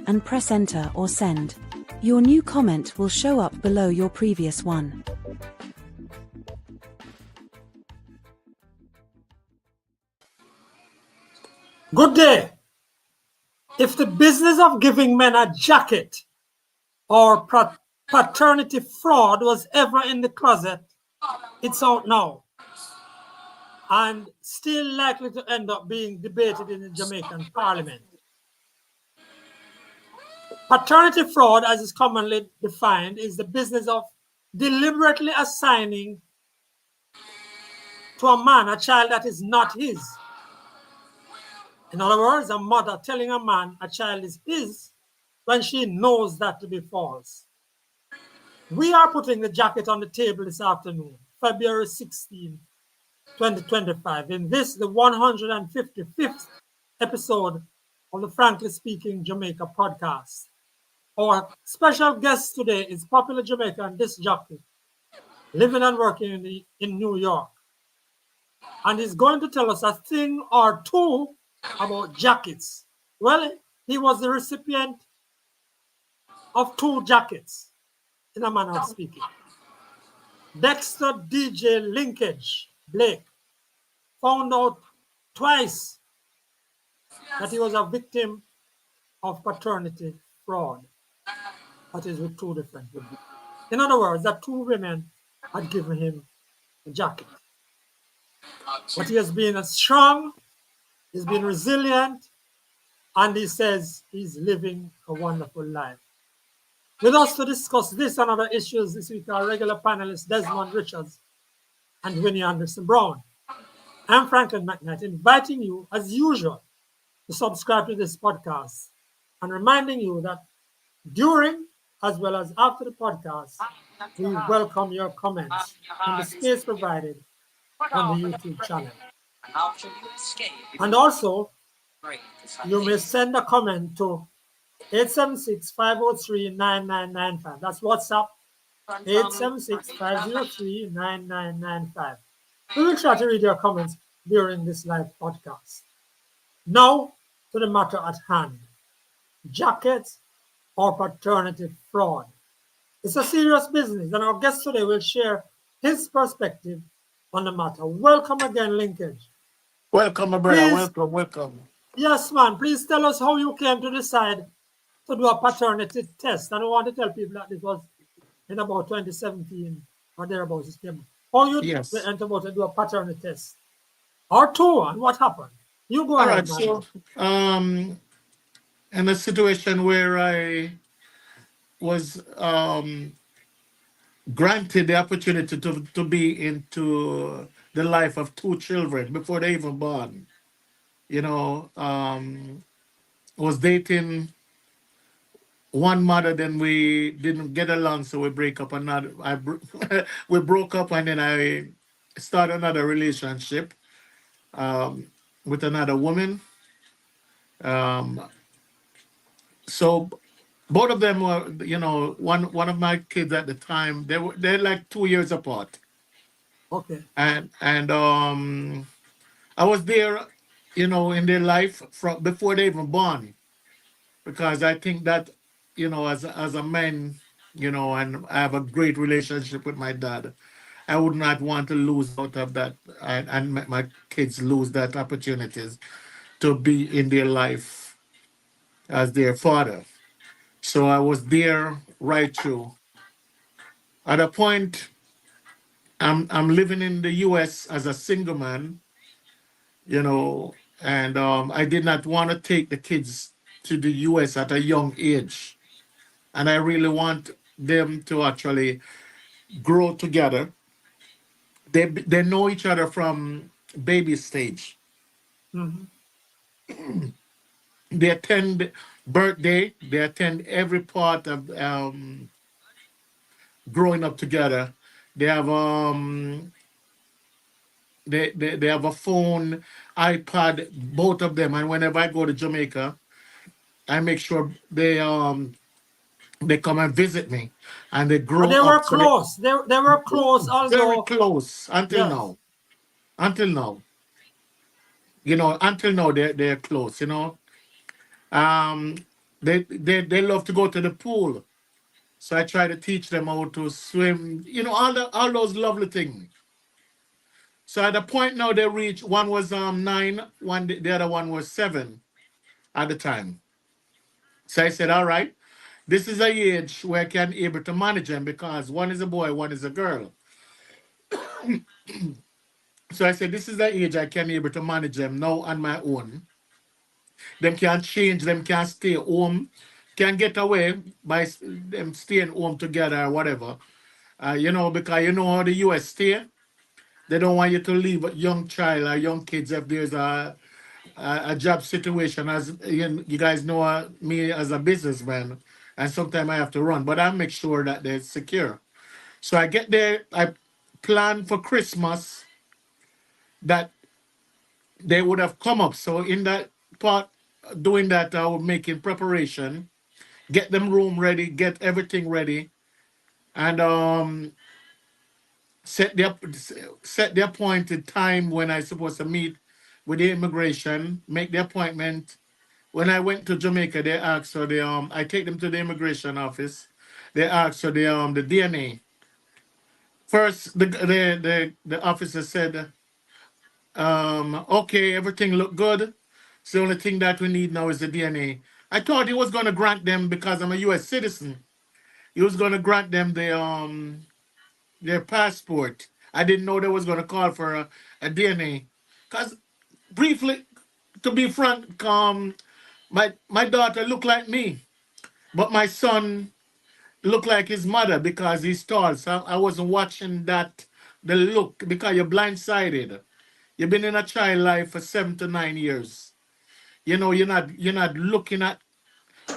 button and press enter or send. Your new comment will show up below your previous one. Good day. If the business of giving men a jacket or paternity fraud was ever in the closet, it's out now and still likely to end up being debated in the Jamaican Parliament. Paternity fraud, as is commonly defined, is the business of deliberately assigning to a man a child that is not his. In other words, a mother telling a man a child is his when she knows that to be false. We are putting the jacket on the table this afternoon, February 16, 2025, in this, the 155th episode of the Frankly Speaking Jamaica Podcast. Our special guest today is popular Jamaican disc jockey, living and working in New York. And he's going to tell us a thing or two about jackets. Well, he was the recipient of 2 jackets, in a manner of speaking. Dexter DJ Linkage Blake found out twice that he was a victim of paternity fraud. That is with 2 different women. In other words, that 2 women had given him a jacket. But he has been strong, he's been resilient, and he says he's living a wonderful life. With us to discuss this and other issues this week are regular panelists Desmond and Winnie Brown. I'm Franklin McKnight, inviting you, as usual, to subscribe to this podcast and reminding you that during as well as after the podcast, we welcome your comments in the space provided on the YouTube channel. And also, you may send a comment to 876-503-9995. That's WhatsApp, 876-503-9995. We will try to read your comments during this live podcast. Now, to the matter at hand. Jackets or paternity fraud. It's a serious business, and our guest today will share his perspective on the matter. Welcome again, Linkage. Welcome, my brother. Please, Welcome. Yes, man. Please tell us how you came to decide to do a paternity test. And I want to tell people that this was in about 2017 or thereabouts. How you went about to do a paternity test? Or 2, and what happened? You go ahead, man. So, in a situation where I was granted the opportunity to be into the life of 2 children before they even born. You know, was dating one mother, then we didn't get along, so we break up. We broke up, and then I started another relationship with another woman. So both of them were, you know, one of my kids at the time, they're like 2 years apart. Okay. And I was there, you know, in their life from before they even born, because I think that, you know, as a man, you know, and I have a great relationship with my dad, I would not want to lose out of that, and my kids lose that opportunities to be in their life as their father. So I was there right through. At a point, I'm living in the U.S. as a single man, you know, and I did not want to take the kids to the U.S. at a young age. And I really want them to actually grow together. They know each other from baby stage. Mm-hmm. They attend birthday. They attend every part of growing up together. They have they have a phone, iPad, both of them. And whenever I go to Jamaica, I make sure they come and visit me, and they grow but they up. were close. They were close, although very close until now. Until now, you know, until now they're close. You know, They love to go to the pool. So I try to teach them how to swim, all those lovely things. So at the point now they reach, one was 9, the other one was 7 at the time. So I said, all right, this is a age where I can able to manage them because one is a boy, one is a girl. So I said, this is the age I can able to manage them now on my own. Them can change, them can stay home, can get away by them staying home together or whatever. Because you know how the US stay. They don't want you to leave a young child or young kids if there's a job situation. As you guys know, me as a businessman, and sometimes I have to run, but I make sure that they're secure. So I get there, I plan for Christmas that they would have come up. So in that part, doing that, I was making preparation, get them room ready, get everything ready, and set the appointed time when I supposed to meet with the immigration, make the appointment. When I went to Jamaica, they asked for the I take them to the immigration office. They asked for the DNA. First, the officer said, okay, everything looked good. So the only thing that we need now is the DNA. I thought he was going to grant them because I'm a U.S. citizen. He was going to grant them their passport. I didn't know they was going to call for a DNA. Because briefly, to be frank, my daughter looked like me, but my son looked like his mother because he's tall. So I wasn't watching the look, because you're blindsided. You've been in a child life for 7 to 9 years. You're not looking at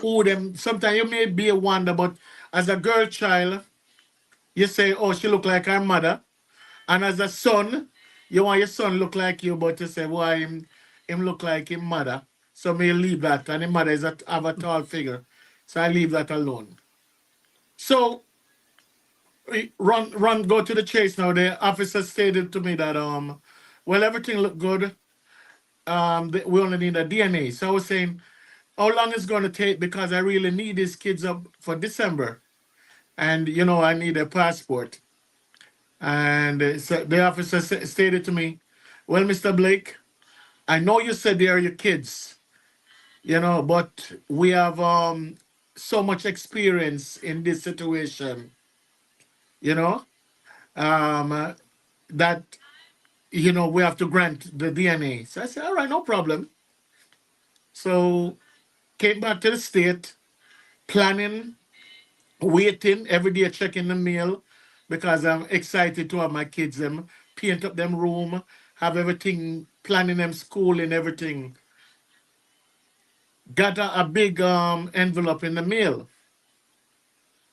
who them. Sometimes you may be a wonder, but as a girl child, you say, oh, she look like her mother. And as a son, you want your son look like you, but you say, why him look like his mother. So me leave that. And his mother have a tall figure. So I leave that alone. So go to the chase now. The officer stated to me that well, everything looked good. We only need a DNA. So I was saying, how long is it going to take? Because I really need these kids up for December. And, I need a passport. And so the officer stated to me, well, Mr. Blake, I know you said they are your kids, but we have so much experience in this situation, you know, that, we have to grant the DNA. So I said, all right, no problem. So came back to the state, planning, waiting, every day checking the mail because I'm excited to have my kids paint up them room, have everything, planning them school and everything. Got a big envelope in the mail.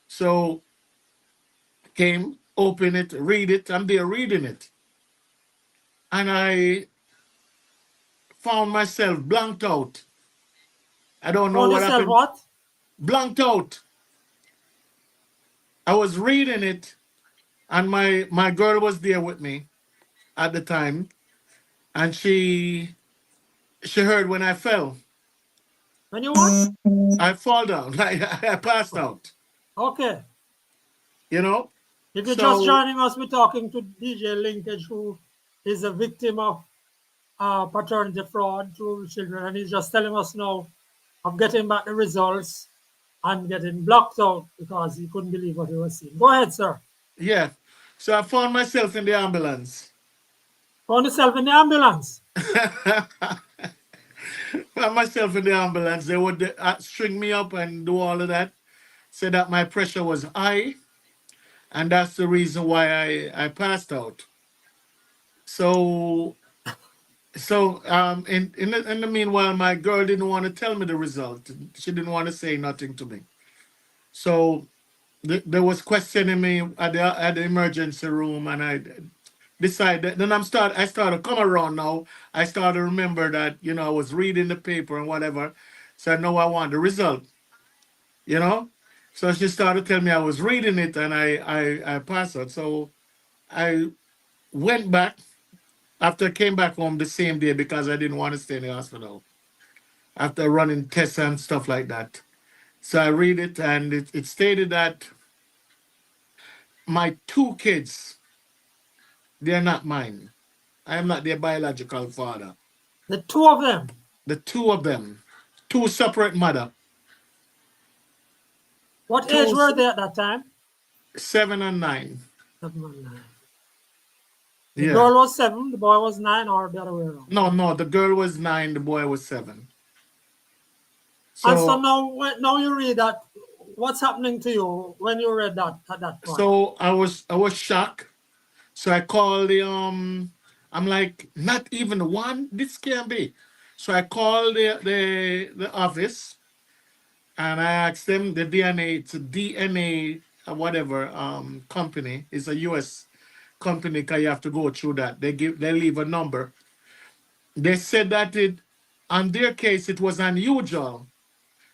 So came, open it, read it. I'm there reading it. And I found myself blanked out. I don't know what happened. What? Blanked out. I was reading it, and my girl was there with me at the time, and she heard when I fell. When you what? I fall down. I passed out. Okay. You know? If you're just joining us, we're talking to DJ Linkage, who is a victim of paternity fraud to children, and he's just telling us now of getting back the results and getting blocked out because he couldn't believe what he was seeing. Go ahead, sir. Yeah. So I found myself in the ambulance. Found yourself in the ambulance? Found myself in the ambulance. They would string me up and do all of that. Said that my pressure was high, and that's the reason why I passed out. So in the meanwhile, my girl didn't want to tell me the result. She didn't want to say nothing to me. So they was questioning me at the emergency room, and I decided. Then I started to come around now. I started to remember that I was reading the paper and whatever. So now I want the result. So she started telling me I was reading it, and I passed out. So I went back. After I came back home the same day because I didn't want to stay in the hospital after running tests and stuff like that. So I read it, and it stated that my two kids, they're not mine. I am not their biological father. The two of them. The two of them, two separate mother, What two, age were they at that time? 7 and 9. 7 and 9. The Yeah. girl was 7, the boy was 9, or the other way around? No, the girl was 9, the boy was 7. And so now you read that. What's happening to you when you read that at that point? So I was shocked. So I called I'm like, not even one, this can't be. So I called the office, and I asked them the DNA, it's a DNA whatever company. It's a US company, because you have to go through that. They leave a number. They said that on their case it was unusual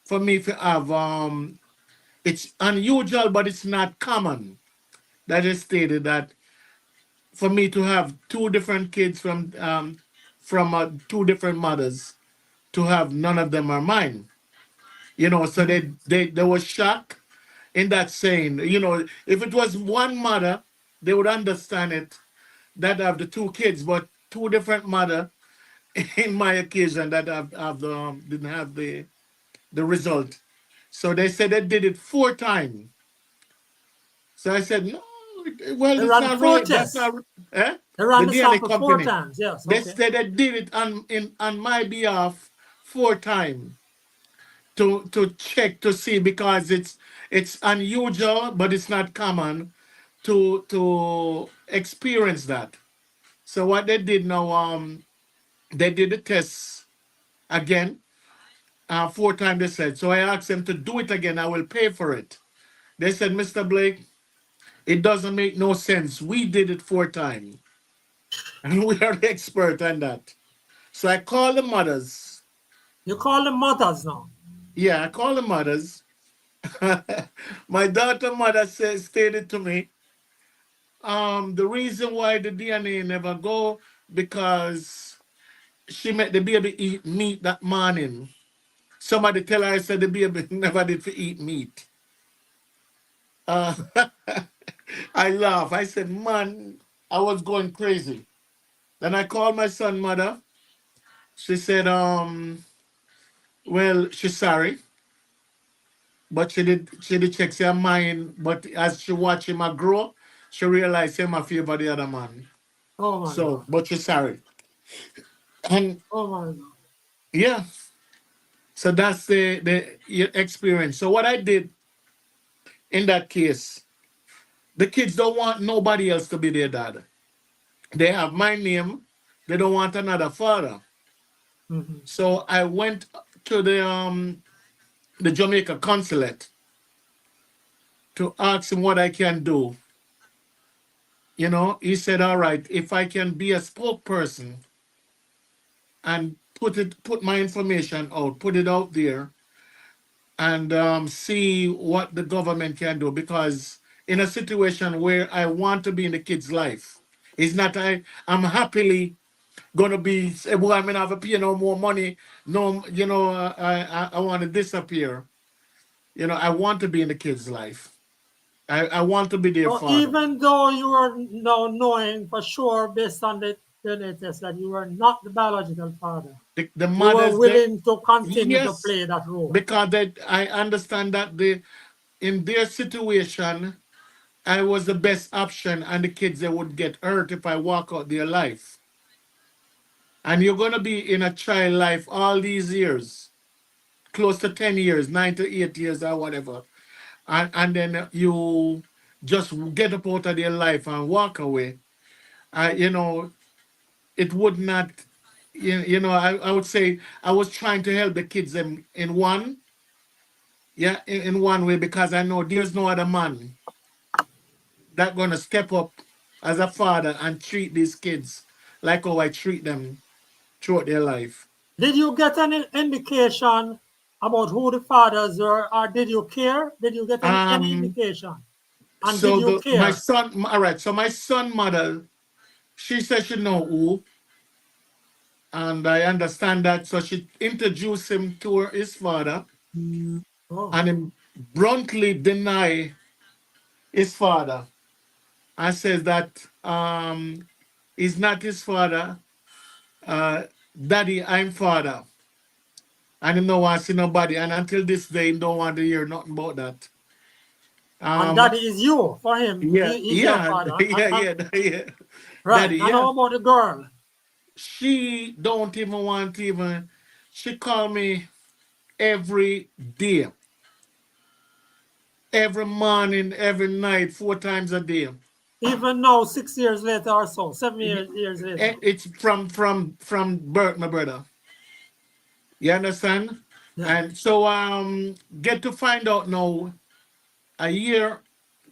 for me to have it's unusual, but it's not common. That is stated that for me to have two different kids from two different mothers, to have none of them are mine. So they were shocked in that saying. If it was one mother, they would understand it, that have the two kids, but two different mother, in my occasion, that didn't have the result. So they said they did it 4 times. So I said, no, well, They it's ran not 4 right. That's tests. not eh? They ran the DNA sample 4 times, yes. They Okay. said they did it on my behalf 4 times to check to see, because it's unusual, but it's not common to experience that. So what they did now, they did the tests again, 4 times, they said. So I asked them to do it again. I will pay for it. They said, Mr. Blake, it doesn't make no sense. We did it 4 times. And we are the expert on that. So I called the mothers. You call them mothers now? Yeah, I called the mothers. My daughter mother stated to me, the reason why the DNA never go, because she made the baby eat meat that morning. Somebody tell her, I said the baby never did to eat meat. Uh, I laugh. I said, man, I was going crazy. Then I called my son mother. She said, well, she's sorry, but she did check her mind. But as she watched him grow, she realized him a favor the other man. Oh my God. But she's sorry. And Oh my God. yeah, so that's the experience. So what I did in that case, the kids don't want nobody else to be their dad. They have my name. They don't want another father. Mhm. So I went to the Jamaica consulate to ask him what I can do. He said, all right, if I can be a spokesperson and put my information out, put it out there, and see what the government can do. Because in a situation where I want to be in the kid's life, it's not I'm happily gonna be say, well, I'm gonna have to pay no more money. No, I want to disappear. I want to be in the kid's life. I want to be their So father. even though you are now knowing for sure, based on the DNA test, that you are not the biological father, The you mothers, were willing to continue to yes, play that role. because I understand that in their situation, I was the best option, and the kids, they would get hurt if I walk out their life. And you're gonna be in a child life all these years, close to 10 years, 9 to 8 years or whatever. And then you just get up out of their life and walk away. I it would not, I would say I was trying to help the kids in one, yeah, in one way, because I know there's no other man that gonna step up as a father and treat these kids like how I treat them throughout their life. Did you get any indication about who the fathers were, or did you care? Did you get any Um, indication? And did so you my care? son, all right. So my son mother, she said she know who, and I understand that. So she introduced him to his father, Oh. and him bluntly deny his father and says that he's not his father. Daddy, I'm father. And he don't want to see nobody. And until this day, he don't want to hear nothing about that. And Um, daddy is you for him. yeah, He's your yeah, father. yeah. Right. Daddy, And yeah. how about the girl? She don't even want to even, she call me every day, every morning, every night, 4 times a day. Even now, 6 years later or so, 7 years later. It's from birth, my brother. You understand? Yeah. And so get to find out now a year,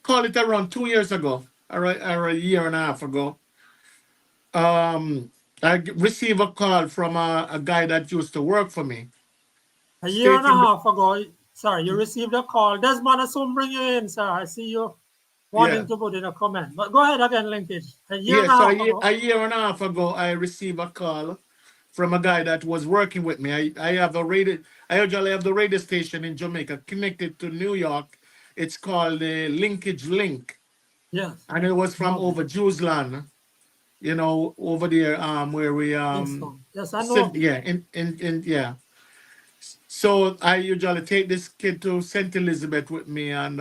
call it around 2 years ago, or a year and a half ago. Received a call from a guy that used to work for me, A year and a stating, half ago, sorry, you received a call. Desmond, I soon bring you in, sir. I see you yeah, wanting to put in a comment. But go ahead again, Linkage. A year and yeah. a So half ago. a year and a half ago, I received a call from a guy that was working with me. I have a radio. I usually have the radio station in Jamaica connected to New York. It's called the Linkage Link, Yes. and it was from Lovely. over Jewsland, over there, where we Kingston. Yes, I know. yeah, in yeah. So I usually take this kid to St. Elizabeth with me and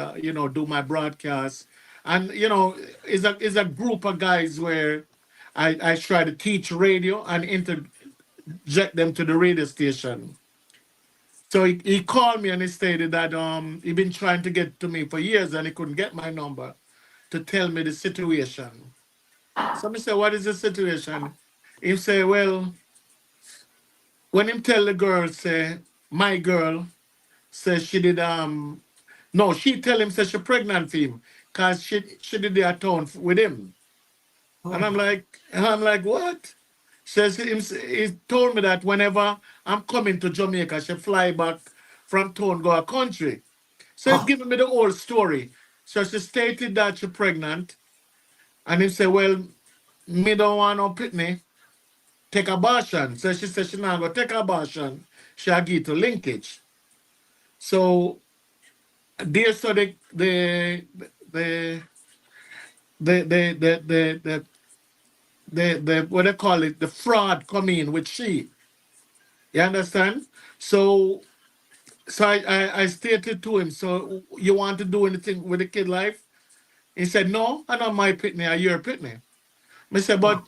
do my broadcast. And it's a group of guys where I try to teach radio and interject them to the radio station. So he called me and he stated that he been trying to get to me for years and he couldn't get my number to tell me the situation. So I said, what is the situation? He say, well, when him tell the girl, say, my girl, says she did no, she tell him says she pregnant for him because she did the town with him. And Oh, I'm like, what? Says he told me that whenever I'm coming to Jamaica, she fly back from town go a country. So he's oh, giving me the whole story. So she stated that she's pregnant, and he said, well, me don't want no pitney, take abortion. So she said she not gonna take abortion. She'll give to Linkage. So there, so the the the the the the, the what they call it, the fraud come in with she. You understand? So I stated to him, so you want to do anything with the kid life? He said, no, I don't my pitney, I your pitney. I said, oh, but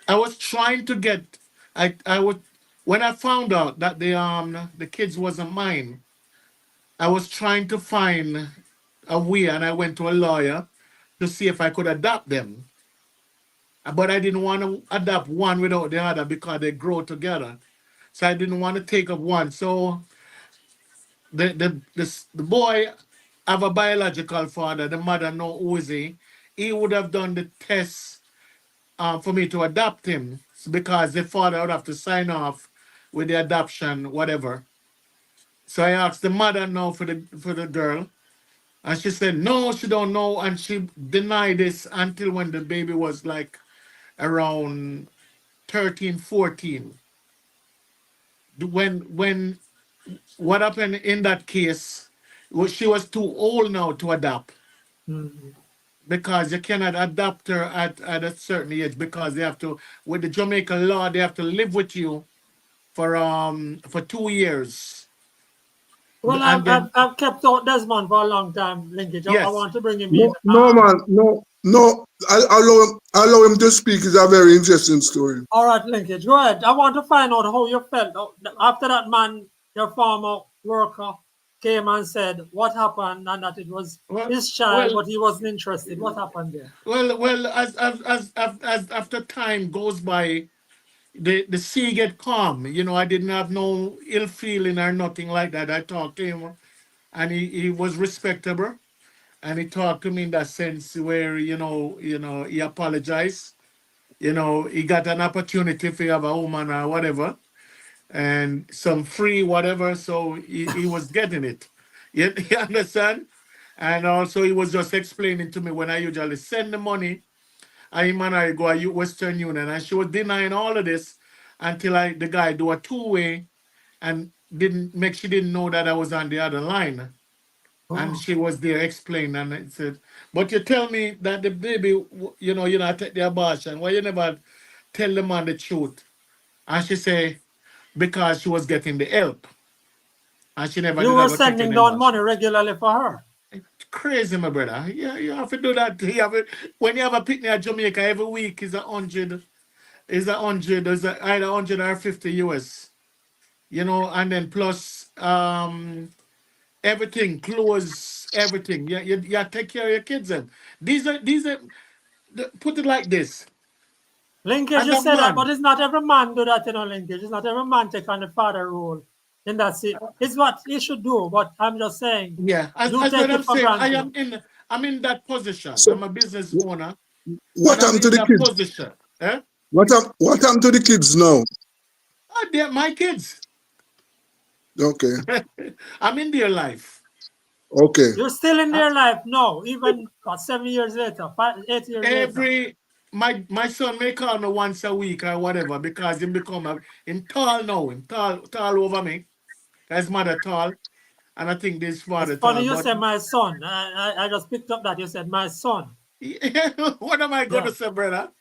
I was trying to get I would when I found out that the kids wasn't mine, I was trying to find a way and I went to a lawyer to see if I could adopt them. But I didn't want to adopt one without the other because they grow together. So I didn't want to take up one. So the boy have a biological father, the mother know who is he. He would have done the test for me to adopt him because the father would have to sign off with the adoption, whatever. So I asked the mother now for the girl, and she said no, she don't know, and she denied this until when the baby was like around 13, 14. When what happened in that case was she was too old now to adopt mm, because you cannot adopt her at a certain age because they have to with the Jamaican law they have to live with you for 2 years. well, And then I've kept out Desmond for a long time, Linkage. I yes, want to bring him in. No, no, man, no, no. Allow him to speak. It's a very interesting story. All right, Linkage, go ahead. I want to find out how you felt after that man, your former worker, came and said what happened and that it was well his child, well but he wasn't interested. What happened there? well as after time goes by the sea get calm. I didn't have no ill feeling or nothing like that. I talked to him and he was respectable and he talked to me in that sense where he apologized. He got an opportunity if he have a woman or whatever and some free whatever, so he was getting it. You understand? And also he was just explaining to me when I usually send the money, I go to Western Union, and she was denying all of this until the guy do a two-way and she didn't know that I was on the other line. Oh. And she was there explaining, and it said, but you tell me that the baby, you know, take the abortion. Why you never tell the man the truth? And she say, because she was getting the help. And she never You did were ever take sending any down abortion. money regularly for her. Crazy, my brother. Yeah, you have to do that. When you have a picnic at Jamaica every week is 100. Is 100. Is either 100 or 50 US. You know, and then plus everything, clothes, everything. You take care of your kids. And these are put it like this. Linkage, As you a said that, man. but it's not every man do that, you know, Linkage. It's not every man take on the father role. And that's it. It's what he should do, but I'm just saying. Yeah, as do what take I'm it for saying, granted. I'm in that position. So I'm a business owner, what and I'm happened to in the that kids? position. Eh? What happened to the kids now? They're my kids. Okay. I'm in their life. Okay. You're still in their life now, even 7 years later, 8 years later. My son may call me once a week or whatever because him tall now. Him tall over me. His mother tall, and I think this father It's funny tall. you But said my son. I just picked up that you said my son. what am I going to Yeah. say, brother?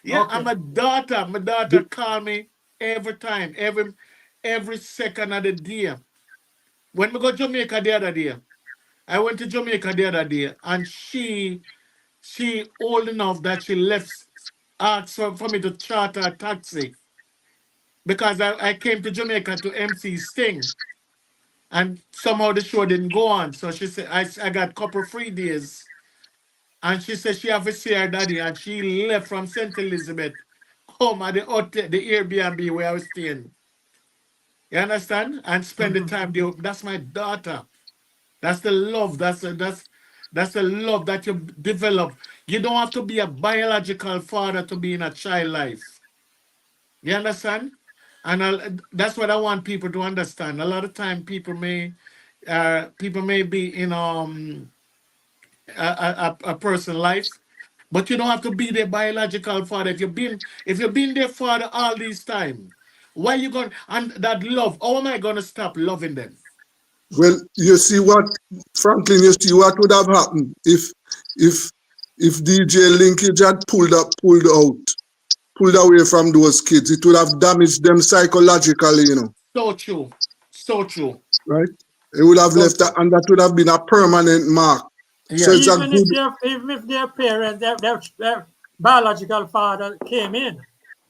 Yeah, Okay. I'm a daughter. My daughter call me every time, every second of the day. When we go to Jamaica the other day, I went to Jamaica the other day, and she old enough that she asked for me to charter a taxi because I came to Jamaica to MC Sting, and somehow the show didn't go on. So she said I got a couple free days, and she said she have to see her daddy, and she left from St. Elizabeth home at the hotel, the Airbnb where I was staying. You understand? And spend the time there. That's my daughter. That's the love. That's the love that you develop. You don't have to be a biological father to be in a child life. You understand? And that's what I want people to understand. A lot of time people may be in a person life, but you don't have to be their biological father. If you've been their father all these time, why you going and that love? How am I gonna stop loving them? Well, you see what, Franklin, you see what would have happened if DJ Linkage had pulled away from those kids. It would have damaged them psychologically, you know. So true. So true. Right? It would have So left that, true. and that would have been a permanent mark. So it's Yes. a Even good. if their parents, their biological father came in.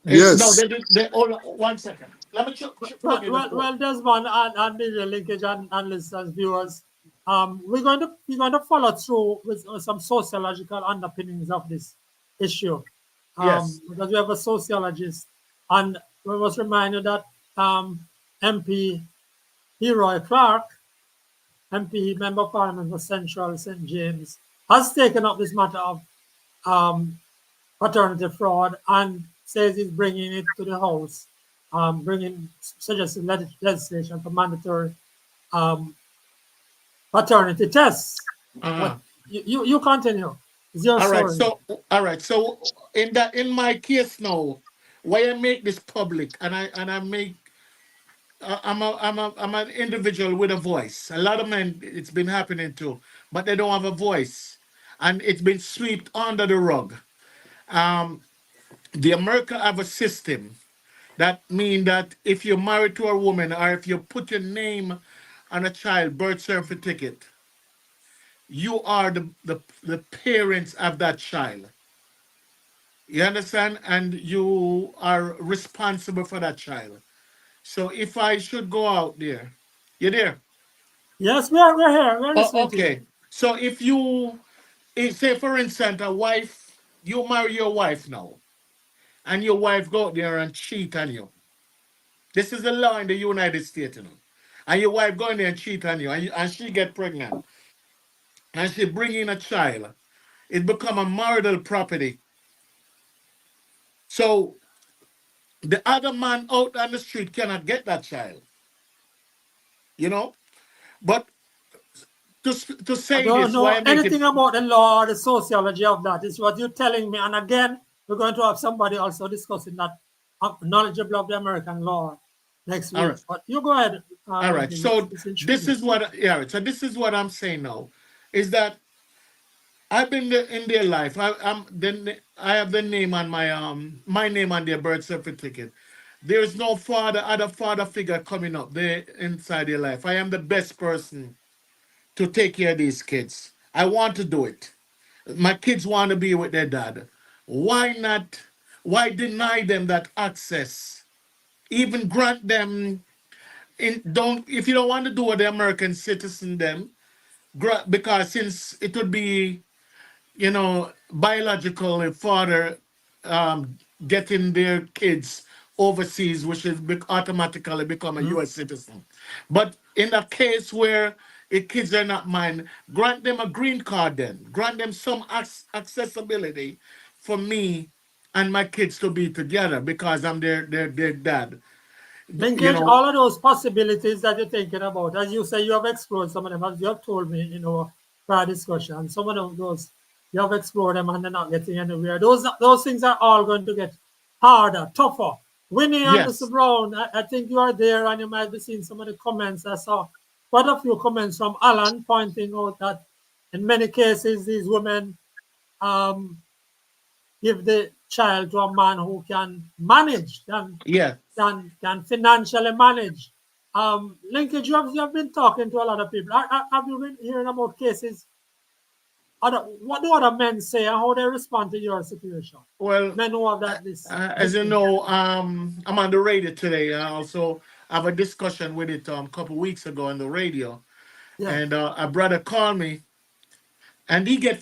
No, Yes. they hold on 1 second. Let me plug in the phone. Well, Desmond and DJ Linkage and listeners, viewers, we're going to follow through with some sociological underpinnings of this issue. Yes. Because we have a sociologist, and we must remind you that MP Leroy Clark, MP Member of Parliament for Central St. James, has taken up this matter of paternity fraud and says he's bringing it to the House, bringing suggested legislation for mandatory paternity tests. Uh-huh. But you continue. It's your story. All right. So in my case now, why I make this public and I make I'm an individual with a voice. A lot of men it's been happening to, but they don't have a voice, and it's been swept under the rug. The America have a system that mean that if you're married to a woman or if you put your name on a child birth certificate, you are the parents of that child. You understand? And you are responsible for that child. So if I should go out there, you there? Yes, we're here. We're Oh, listening to you. okay. So if say for instance, a wife, you marry your wife now, and your wife go out there and cheat on you. This is the law in the United States, you know. And your wife go in there and cheat on you, and she get pregnant, and she bring in a child. It become a marital property. So the other man out on the street cannot get that child, you know. But to I say don't this, why know I make it anything about the law or the sociology of that. It's what you're telling me. And again, we're going to have somebody also discussing that knowledgeable of the American law next All week. right. But you go ahead. All right. Lincoln, So it's this intriguing. is what, yeah. So this is what I'm saying now, is that I've been in their life. I have the name on my name on their birth certificate. There's no other father figure coming up there inside their life. I am the best person to take care of these kids. I want to do it. My kids want to be with their dad. Why not? Why deny them that access? Even grant them in don't if you don't want to do what the American citizen them, because since it would be, biological father getting their kids overseas, which is automatically become a U.S. citizen. But in a case where the kids are not mine, grant them a green card then. Grant them some accessibility for me and my kids to be together because I'm their dad. You Linkage, know, all of those possibilities that you're thinking about, as you say, you have explored some of them, as you have told me in our prior discussion. Some of those, you have explored them and they're not getting anywhere. Those things are all going to get harder, tougher. Winnie and Mr. yes, Brown, I think you are there and you might be seeing some of the comments. I saw quite a few comments from Alan pointing out that in many cases, these women um, give the child to a man who can manage, yeah. can financially manage. Linkage, you have been talking to a lot of people. Have you been hearing about cases? What do other men say and how they respond to your situation? Well, Men who have as this you thing. know, I'm on the radio today. I also have a discussion with it a couple weeks ago on the radio, Yeah. and a brother called me, and he get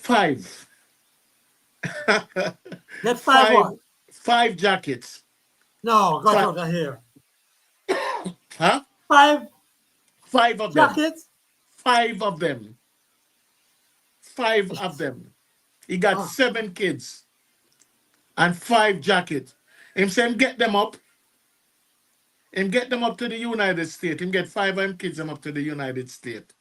Get five five, what? five jackets. No, got Five, out of here. huh? Five Five of them. jackets? Five of them. Five of them. He got Ah, 7 kids and 5 jackets. Him say him get them up. Him get them up to the United States. Him get 5 of them kids them up to the United States.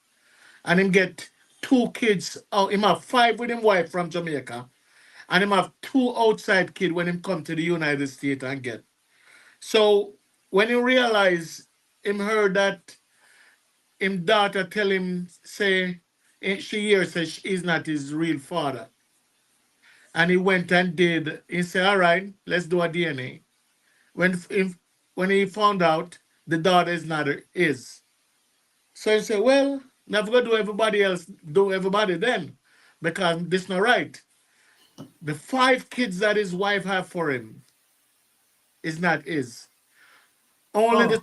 And him get 2 kids. Oh, him have 5 with him wife from Jamaica. And him have 2 outside kid when him come to the United States and get. So when he realize, him heard that him daughter tell him say she hears say he's not his real father. And he went and did. He said, "All right, let's do a DNA." When he found out the daughter is not his, so he said, "Well, never gonna do everybody else do everybody then, because this not right. The 5 kids that his wife have for him is not his. Only the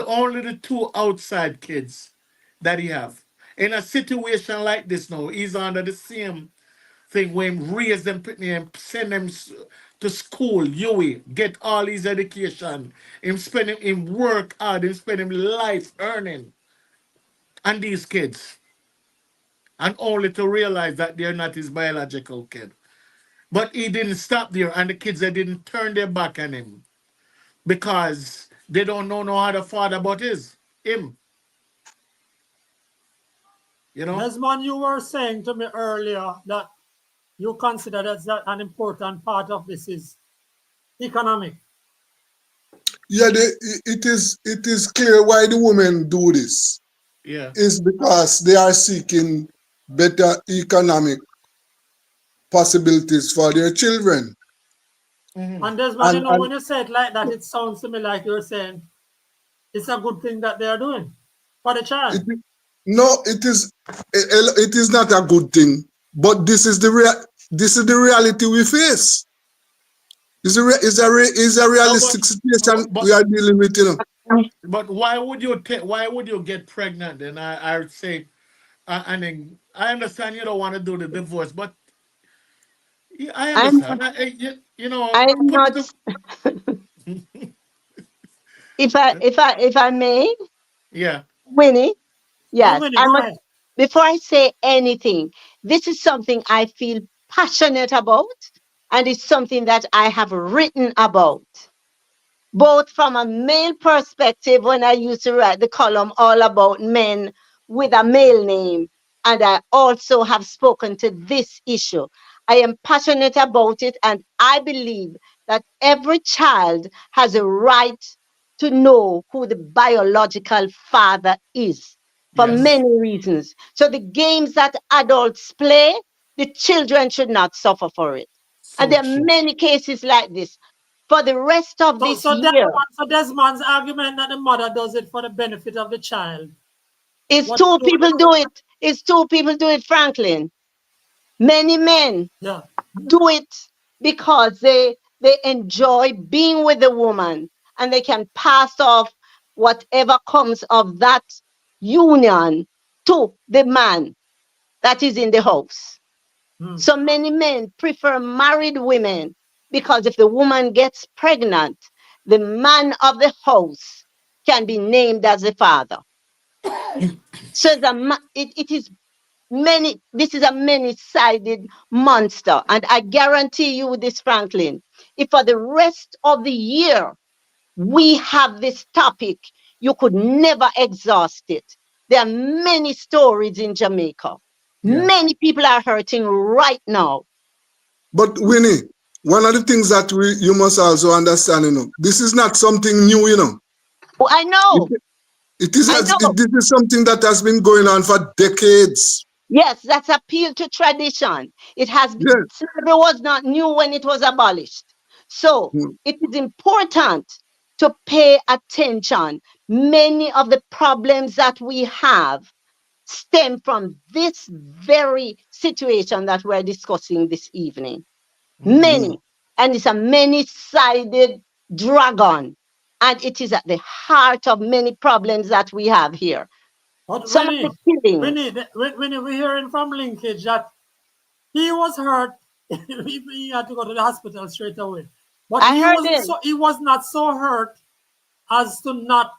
oh, two outside kids that he have. In a situation like this now, he's under the same thing where him raise them, and send them to school, UWI, get all his education. Him work hard, him spend him life earning on these kids. And only to realize that they're not his biological kid. But he didn't stop there, and the kids they didn't turn their back on him because they don't know no other father but him. You know? Desmond, you were saying to me earlier that you consider that an important part of this is economic. Yeah, it is clear why the women do this. Yeah. Is because they are seeking better economic possibilities for their children. Mhm. And Desmond, And when you say it like that, it sounds to me like you're saying it's a good thing that they are doing for the child. it, no, it is not a good thing. But this is the reality we face. It's a No, but realistic situation but we are dealing with. but why would you get pregnant? Then I would say, and then I understand you don't want to do the divorce, but yeah, I I'm understand. I'm Put not it. if I may, Yeah. Winnie, Yeah, yes. Winnie, go ahead. Before I say anything, this is something I feel passionate about, and it's something that I have written about, both from a male perspective when I used to write the column all about men with a male name. And I also have spoken to this issue. I am passionate about it, and I believe that every child has a right to know who the biological father is for Yes. many reasons. So the games that adults play, the children should not suffer for it. And So there are true. many cases like this. For the rest of this year, So Desmond's argument that the mother does it for the benefit of the child. it's What two do you people do it. It's two people do it, Franklin. Many men Yeah. do it because they enjoy being with the woman and they can pass off whatever comes of that union to the man that is in the house. So many men prefer married women because if the woman gets pregnant, the man of the house can be named as the father. So it is many, this is a many-sided monster. And I guarantee you this, Franklin, if for the rest of the year we have this topic, you could never exhaust it. There are many stories in Jamaica. Yeah. Many people are hurting right now. But Winnie, one of the things that you must also understand, this is not something new, Oh, I know. This I know. is something that has been going on for decades. Yes, that's appeal to tradition. It has been, Yes. slavery was not new when it was abolished. So it is important to pay attention. Many of the problems that we have stem from this very situation that we're discussing this evening. Many. And it's a many-sided dragon. And it is at the heart of many problems that we have here. But Some of the killing. Winnie, we're hearing from Linkage that he was hurt. He had to go to the hospital straight away. But I heard him. he was not so hurt as to not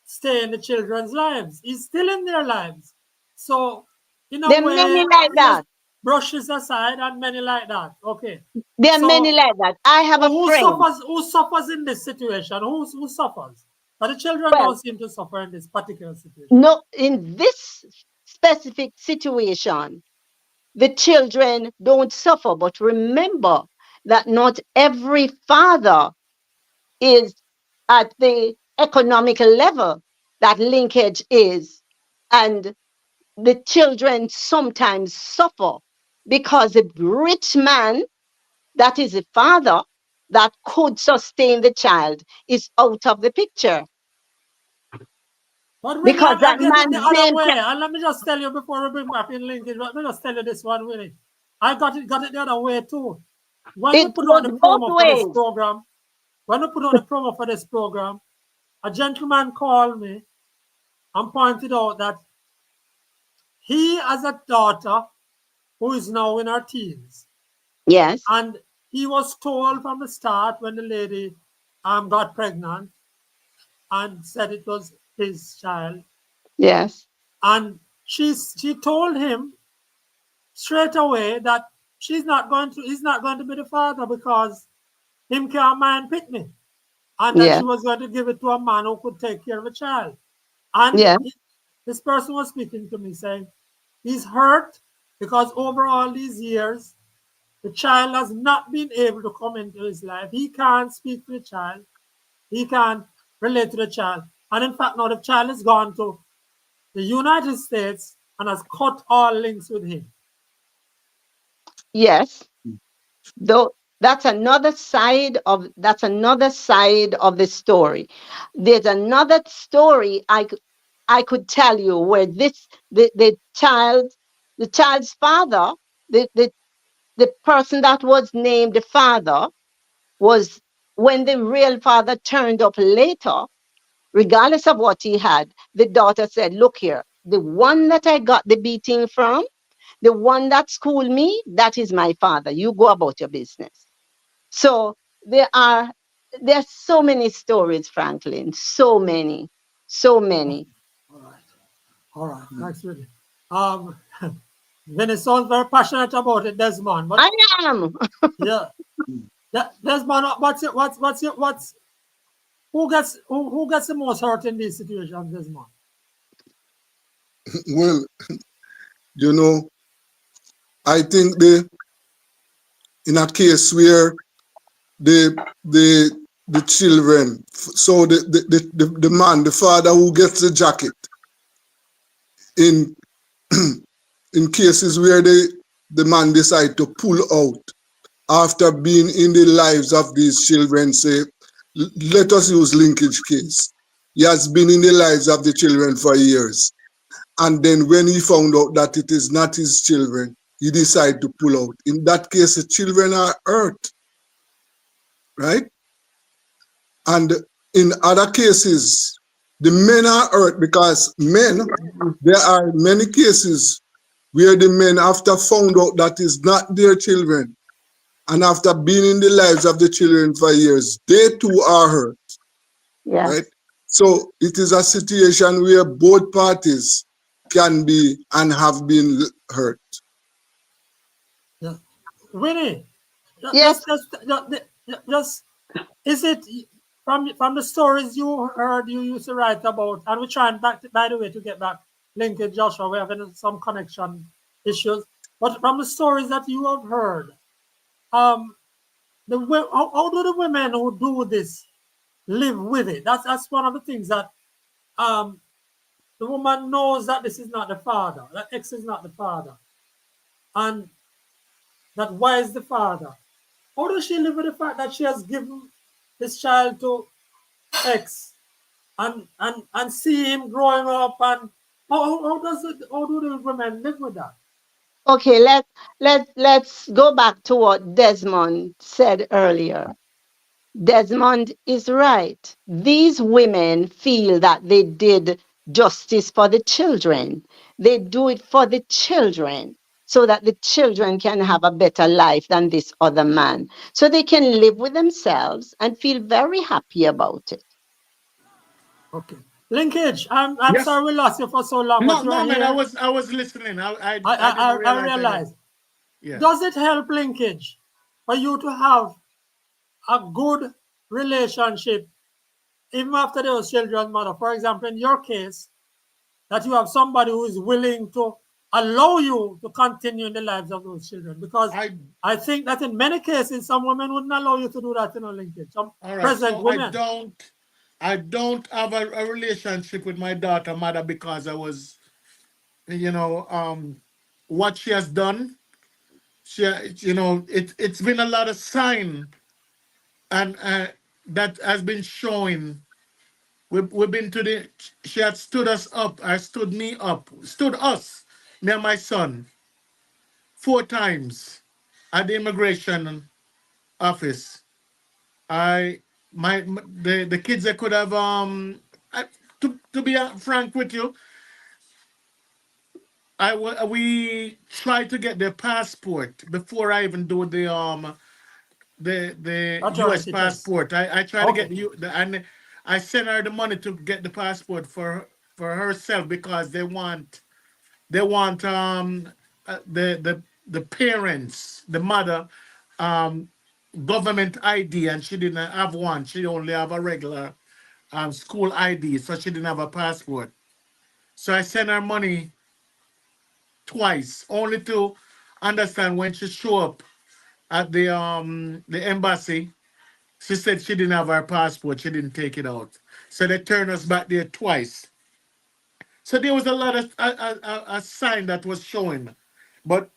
stay in the children's lives. He's still in their lives. So, in a There are way, many like he that. just brushes aside and many like that. Okay. There are So, many like that. I have a friend. Who suffers in this situation? Who suffers? But the children Well, don't seem to suffer in this particular situation. No, in this specific situation, the children don't suffer. But remember that not every father is at the economical level that Linkage is. And the children sometimes suffer because the rich man that is the father that could sustain the child is out of the picture. But Winnie, Because that I'm getting the man's other name way. can, And let me just tell you before we bring back in Linkage, let me just tell you this one, Winnie. I got it the other way too. When we it put on the goes promo both for this ways. program, a gentleman called me and pointed out that he has a daughter who is now in her teens. Yes. And he was told from the start when the lady got pregnant and said it was his child. Yes. And she told him straight away that he's not going to be the father because him can't mind Pitney. And that Yeah. she was going to give it to a man who could take care of a child. And Yeah. this person was speaking to me saying he's hurt because over all these years, the child has not been able to come into his life. He can't speak to the child. He can't relate to the child. And in fact, now the child has gone to the United States and has cut all links with him. Yes. Though that's another side of the story. There's another story I could tell you where the child's father, the person that was named the father, was, when the real father turned up later, regardless of what he had, the daughter said, look here, the one that I got the beating from, the one that schooled me, that is my father. You go about your business. So there's so many stories, Franklin. So many. All right. Thanks, really. Then it sounds very passionate about it, Desmond. But I am. yeah, Desmond, who gets the most hurt in these situations, Desmond? Well, I think in a case where the the children. So the man, the father who gets the jacket in in cases where the man decide to pull out after being in the lives of these children, say, let us use linkage case. He has been in the lives of the children for years. And then when he found out that it is not his children, he decided to pull out. In that case, the children are hurt, right? And in other cases, the men are hurt because there are many cases where the men, after found out that is not their children, and after being in the lives of the children for years, they too are hurt, right? So it is a situation where both parties can be and have been hurt. Yeah. Winnie, Yes. just is it from the stories you heard you used to write about, and we're trying by the way to get back Linkage, Joshua, we're having some connection issues, but from the stories that you have heard, how do the women who do this live with it? That's one of the things that the woman knows that this is not the father, that X is not the father, and that Y is the father. How does she live with the fact that she has given this child to X and see him growing up, and how do the women live with that? Okay, let's go back to what Desmond said earlier. Desmond is right. These women feel that they did justice for the children. They do it for the children so that the children can have a better life than this other man. So they can live with themselves and feel very happy about it. Okay. Linkage, I'm Yes. sorry we lost you for so long. No, but no, man, here. I was listening. I I realize. Yeah. Does it help, Linkage, for you to have a good relationship even after those children's mother? For example, in your case, that you have somebody who is willing to allow you to continue in the lives of those children. Because I think that in many cases, some women wouldn't allow you to do that in a Linkage. Some present women. I don't have a relationship with my daughter mother because I was, what she has done. It's been a lot of sign, and that has been showing. We've been to she had stood us up, stood me up, stood us, me and my son, 4 times at the immigration office. The kids that could have to be frank with you, we tried to get their passport before I even do the US passport. I tried to get and I sent her the money to get the passport for herself because they want the parents, the mother, government ID, and she didn't have one. She only have a regular school ID, so she didn't have a passport. So I sent her money twice, only to understand when she show up at the embassy. She said she didn't have her passport. She didn't take it out. So they turned us back there twice. So there was a lot of a sign that was showing. But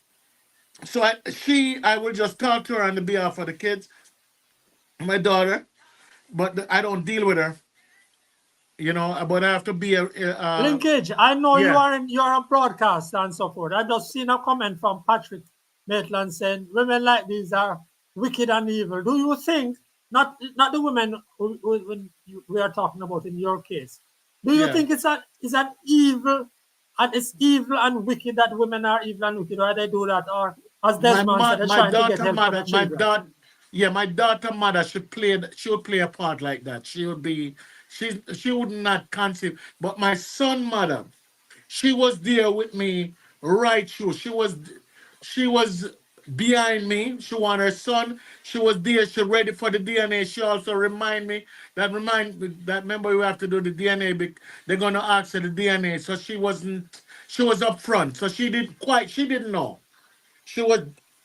so I will just talk to her on the behalf of the kids, my daughter, but I don't deal with her. But I have to be a Linkage, I know you are a broadcaster and so forth. I just seen a comment from Patrick Maitland saying women like these are wicked and evil. Do you think, not the women we are talking about in your case, do you think it's an evil, and it's evil and wicked that women are evil and wicked, or they do that, or as Desmond said, they're trying to get help from the children? My daughter mother, she would play a part like that. She would not conceive. But my son mother, she was there with me right through. She was behind me. She wanted her son. She was there. She ready for the DNA. She also remind me that remember we have to do the DNA. They're gonna ask her the DNA. So she was up front. So she didn't know. She was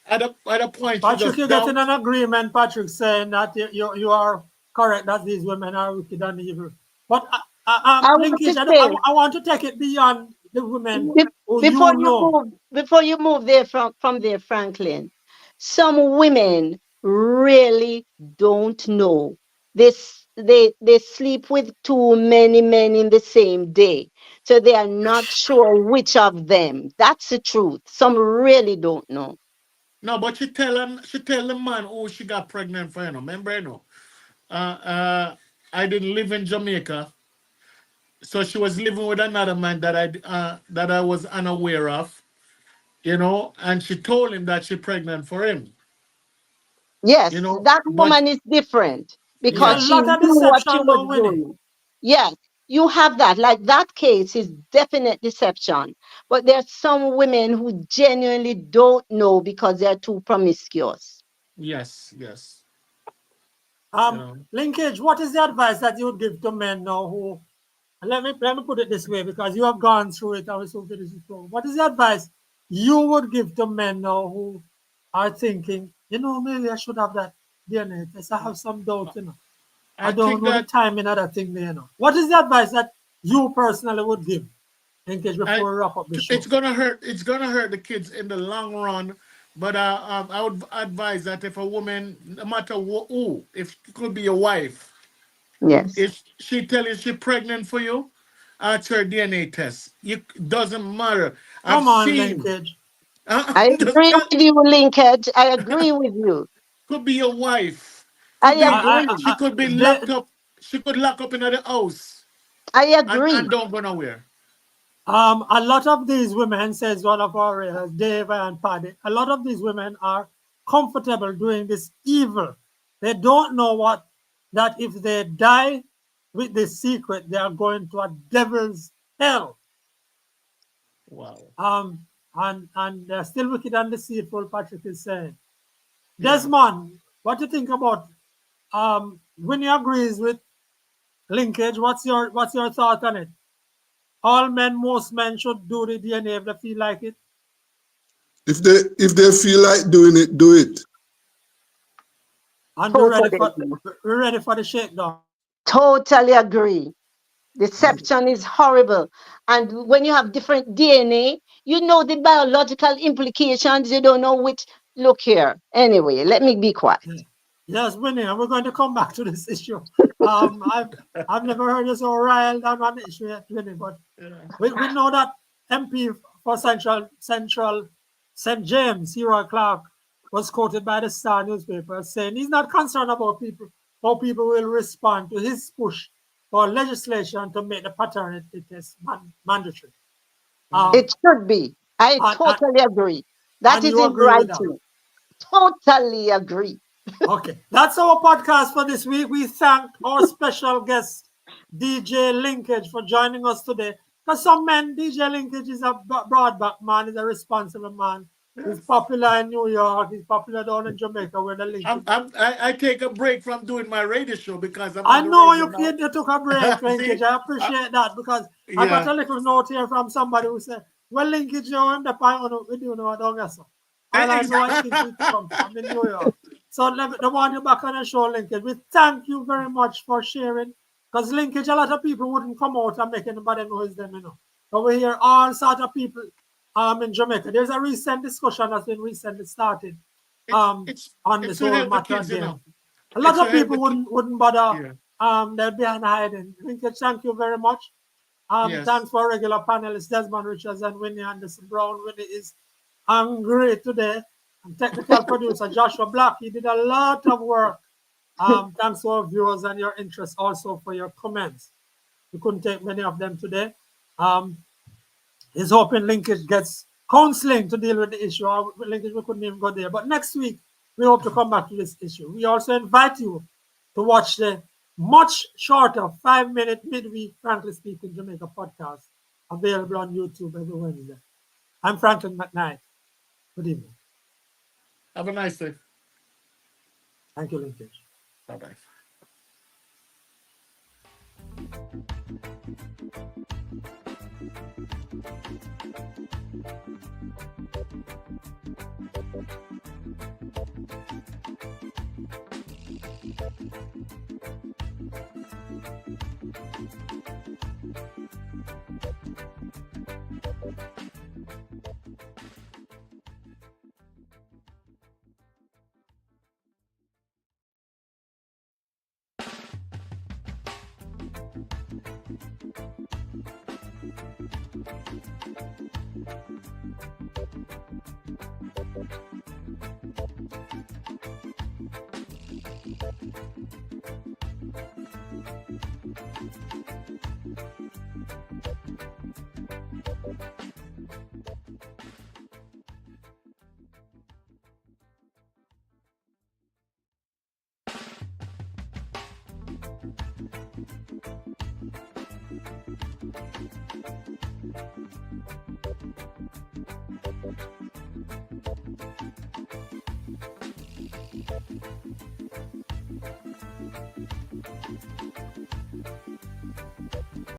at a point. Patrick, you're getting an agreement, Patrick, saying that you are correct that these women are wicked and evil. But I want to Linkage, say, I want to take it beyond the women be- who before you you know. move there from there, Franklin, some women really don't know. They sleep with too many men in the same day, so they are not sure which of them. That's the truth. Some really don't know. No, but she tell the man who she got pregnant for, Remember, I didn't live in Jamaica, so she was living with another man that I was unaware of, and she told him that she pregnant for him, Yes, that but woman is different It's a because yes, she lot knew of what she deception was now, Winnie. doing. Yes, you have that. Like that case is definite deception. But there are some women who genuinely don't know because they're too promiscuous. yes, yes, you know. Linkage, what is the advice that you would give to men now who, and let me put it this way, because you have gone through it, I was so this before. What is the advice you would give to men now who are thinking, maybe I should have that DNA test. I have some doubt, I I don't think know the that timing of that thing there, What is the advice that you personally would give, Linkage, I before we wrap up the show? it's gonna hurt. It's gonna hurt the kids in the long run. But I would advise that if a woman, no matter who, if it could be your wife, Yes. if she tell you she pregnant for you, ask her DNA test. It doesn't matter. I've Come on, seen. Linkage. I Just agree tell, with you, Linkage. I agree with you. could be your wife. I Could be. agree. She could be They, locked up. She could lock up in the house I and agree. don't go nowhere. A lot of these women, says one of our Dave and Paddy, a lot of these women are comfortable doing this evil. They don't know that if they die with this secret, they are going to a devil's hell. Wow. And they're still wicked and deceitful, Patrick is saying. Yeah. Desmond, what do you think about Winnie agrees with Linkage? What's your thought on it? All men, most men should do the DNA if they feel like it. If they feel like doing it, do it. And Totally agree. we're ready for the shakedown. Totally agree. Deception is horrible. And when you have different DNA, you know the biological implications. You don't know which. Look here. Anyway, let me be quiet. Yes, Winnie, and we're going to come back to this issue. I've never heard you so riled on an issue yet, Winnie, but we know that MP for Central St. James, Hero Clark, was quoted by the Star newspaper saying he's not concerned about how people will respond to his push for legislation to make the paternity test mandatory. It should be. I And, and, totally agree. That and is you in agree with that? writing. Totally agree. Okay, that's our podcast for this week. We thank our special guest, DJ Linkage, for joining us today. Because some men, DJ Linkage is a broadback man, is a responsible man. He's popular in New York, he's popular down in Jamaica where the Linkage. I take a break from doing my radio show because I'm I on the know radio now. you took a break, Linkage. See? I appreciate that because I got Yeah. a little note here from somebody who said, well, Linkage, I'm the point with you know, don't get so. All I know I think we come from in New York. So they want you back on the show, Linkage. We thank you very much for sharing. Because Linkage, a lot of people wouldn't come out and make anybody know it's them, But we hear all sorts of people in Jamaica. There's a recent discussion that's been recently started on It's this to whole help the matter kids, again. A lot It's to of help people the kids. wouldn't bother. Yeah. They're behind hiding. Linkage, thank you very much. Yes. Thanks for regular panelists, Desmond Richards and Winnie Anderson Brown. Winnie is angry today. And technical producer Joshua Black, he did a lot of work. Thanks to our viewers and your interest, also for your comments. We couldn't take many of them today. He's hoping Linkage gets counseling to deal with the issue. Linkage, we couldn't even go there. But next week, we hope to come back to this issue. We also invite you to watch the much shorter 5-minute midweek Frankly Speaking Jamaica podcast available on YouTube every Wednesday. I'm Franklin McKnight. Good evening. Have a nice day. Thank you, Linkage. Bye bye.